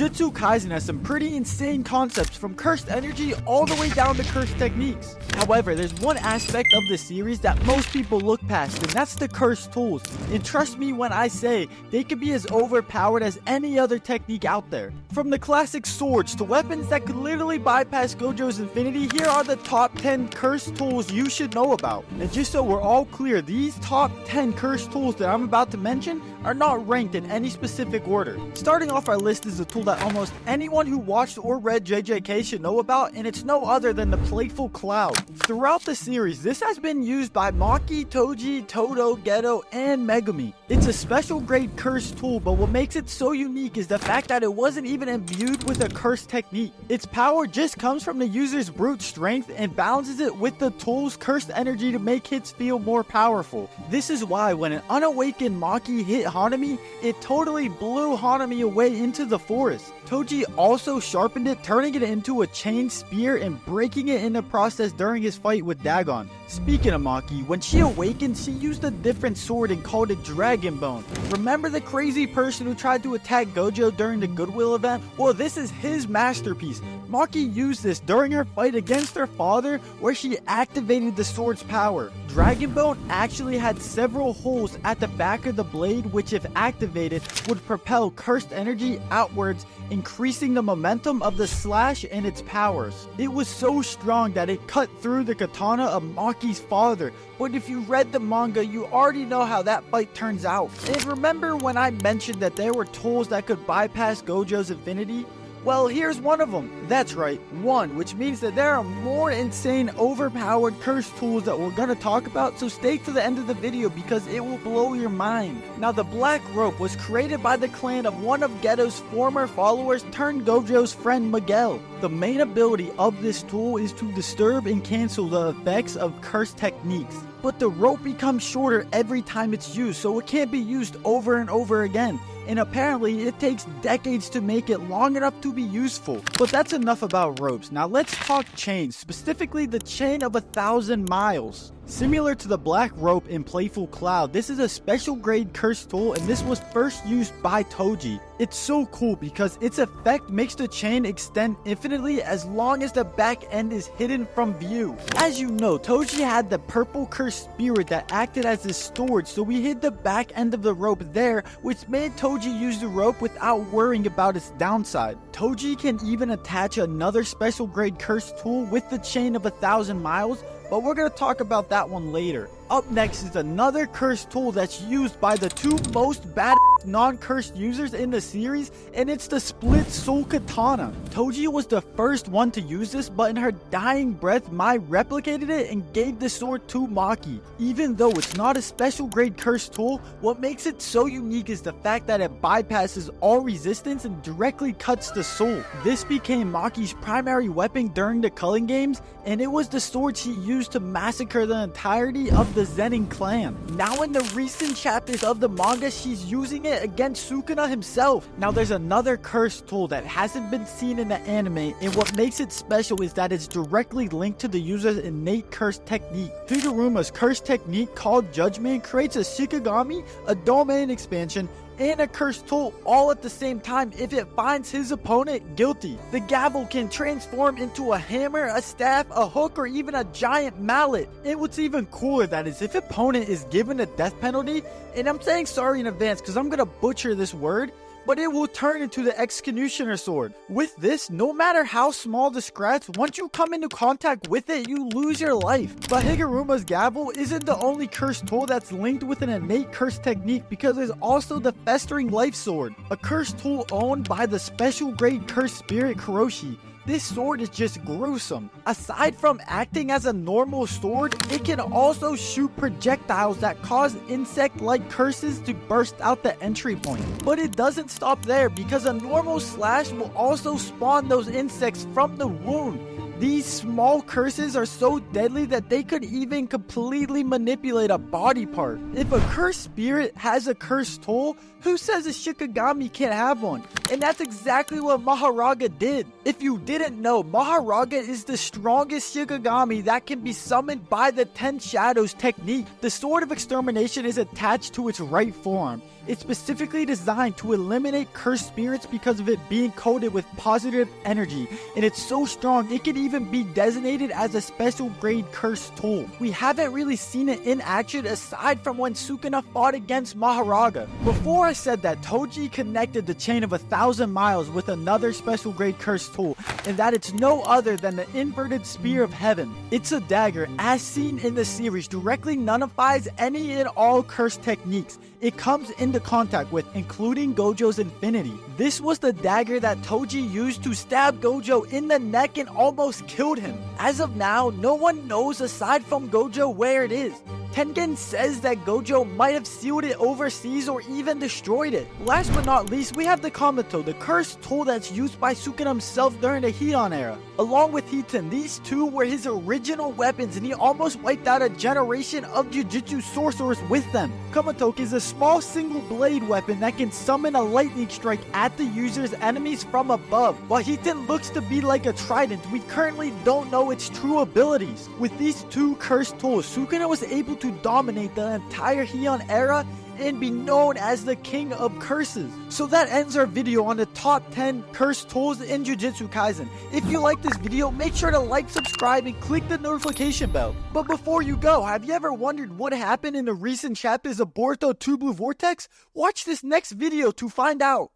Jujutsu Kaisen has some pretty insane concepts from cursed energy all the way down to cursed techniques. However, there's one aspect of the series that most people look past, and that's the cursed tools. And trust me when I say, they could be as overpowered as any other technique out there. From the classic swords to weapons that could literally bypass Gojo's infinity, here are the top 10 cursed tools you should know about. And just so we're all clear, these top 10 cursed tools that I'm about to mention are not ranked in any specific order. Starting off our list is a tool that almost anyone who watched or read JJK should know about, and it's no other than the Playful Cloud. Throughout the series, this has been used by Maki, Toji, Todo, Geto, and Megumi. It's a special grade cursed tool, but what makes it so unique is the fact that it wasn't even imbued with a cursed technique. Its power just comes from the user's brute strength and balances it with the tool's cursed energy to make hits feel more powerful. This is why when an unawakened Maki hit Hanami, it totally blew Hanami away into the forest. Toji also sharpened it, turning it into a chain spear and breaking it in the process during his fight with Dagon. Speaking of Maki, when she awakened, she used a different sword and called it Dragon Bone. Remember the crazy person who tried to attack Gojo during the Goodwill event? Well, this is his masterpiece. Maki used this during her fight against her father, where she activated the sword's power. Dragon Bone actually had several holes at the back of the blade, which if activated would propel cursed energy outwards, increasing the momentum of the slash and its powers. It was so strong that it cut through the katana of Maki's father, but if you read the manga, you already know how that fight turns out. And remember when I mentioned that there were tools that could bypass Gojo's infinity? Well, here's one of them. That's right, one, which means that there are more insane, overpowered cursed tools that we're gonna talk about, so stay to the end of the video because it will blow your mind. Now, the Black Rope was created by the clan of one of Geto's former followers turned Gojo's friend Miguel. The main ability of this tool is to disturb and cancel the effects of cursed techniques. But the rope becomes shorter every time it's used, so it can't be used over and over again. And apparently it takes decades to make it long enough to be useful. But that's enough about ropes. Now let's talk chains, specifically the chain of 1,000 miles. Similar to the Black Rope in Playful Cloud, this is a special grade cursed tool, and this was first used by Toji. It's so cool because its effect makes the chain extend infinitely as long as the back end is hidden from view. As you know, Toji had the purple cursed spirit that acted as his storage, so we hid the back end of the rope there, which made Toji use the rope without worrying about its downside. Toji can even attach another special grade cursed tool with the chain of 1,000 miles, but we're going to talk about that one later. Up next is another cursed tool that's used by the two most badass non-cursed users in the series, and it's the Split Soul Katana. Toji was the first one to use this, but in her dying breath, Mai replicated it and gave the sword to Maki. Even though it's not a special grade cursed tool, what makes it so unique is the fact that it bypasses all resistance and directly cuts the soul. This became Maki's primary weapon during the Culling Games, and it was the sword she used to massacre the entirety of the Zenin clan. Now in the recent chapters of the manga, she's using it against Sukuna himself. Now there's another cursed tool that hasn't been seen in the anime, and what makes it special is that it's directly linked to the user's innate cursed technique. Higuruma's cursed technique called Judgment creates a Shikigami, a domain expansion, and a cursed tool all at the same time if it finds his opponent guilty. The gavel can transform into a hammer, a staff, a hook, or even a giant mallet. And what's even cooler that is if opponent is given a death penalty, and I'm saying sorry in advance because I'm gonna butcher this word, but it will turn into the Executioner Sword. With this, no matter how small the scratch, once you come into contact with it, you lose your life. But Higuruma's Gavel isn't the only cursed tool that's linked with an innate cursed technique, because there's also the Festering Life Sword, a cursed tool owned by the special grade cursed spirit Kuroshi. This sword is just gruesome. Aside from acting as a normal sword, it can also shoot projectiles that cause insect-like curses to burst out the entry point. But it doesn't stop there, because a normal slash will also spawn those insects from the wound. These small curses are so deadly that they could even completely manipulate a body part. If a cursed spirit has a cursed tool, who says a Shikigami can't have one? And that's exactly what Maharaga did. If you didn't know, Maharaga is the strongest Shikigami that can be summoned by the 10 Shadows technique. The Sword of Extermination is attached to its right forearm. It's specifically designed to eliminate cursed spirits because of it being coated with positive energy, and it's so strong it could even be designated as a special grade cursed tool. We haven't really seen it in action aside from when Sukuna fought against Maharaga. Before I said that Toji connected the chain of 1,000 miles with another special grade cursed tool, and that it's no other than the inverted spear of heaven. It's a dagger, as seen in the series, directly nullifies any and all cursed techniques it comes into contact with, including Gojo's infinity. This was the dagger that Toji used to stab Gojo in the neck and almost killed him. As of now, no one knows aside from Gojo where it is. Tengen says that Gojo might have sealed it overseas or even destroyed it. Last but not least, we have the Kameto, the cursed tool that's used by Sukuna himself during the Heian era. Along with Hiiten, these two were his original weapons, and he almost wiped out a generation of Jujutsu sorcerers with them. Kameto is a small single blade weapon that can summon a lightning strike at the user's enemies from above. While Hiiten looks to be like a trident, we currently don't know its true abilities. With these two cursed tools, Sukuna was able to dominate the entire Heian era and be known as the king of curses. So that ends our video on the top 10 cursed tools in Jujutsu Kaisen. If you like this video, make sure to like, subscribe, and click the notification bell. But before you go, have you ever wondered what happened in the recent chapters of Boruto 2 Blue Vortex? Watch this next video to find out.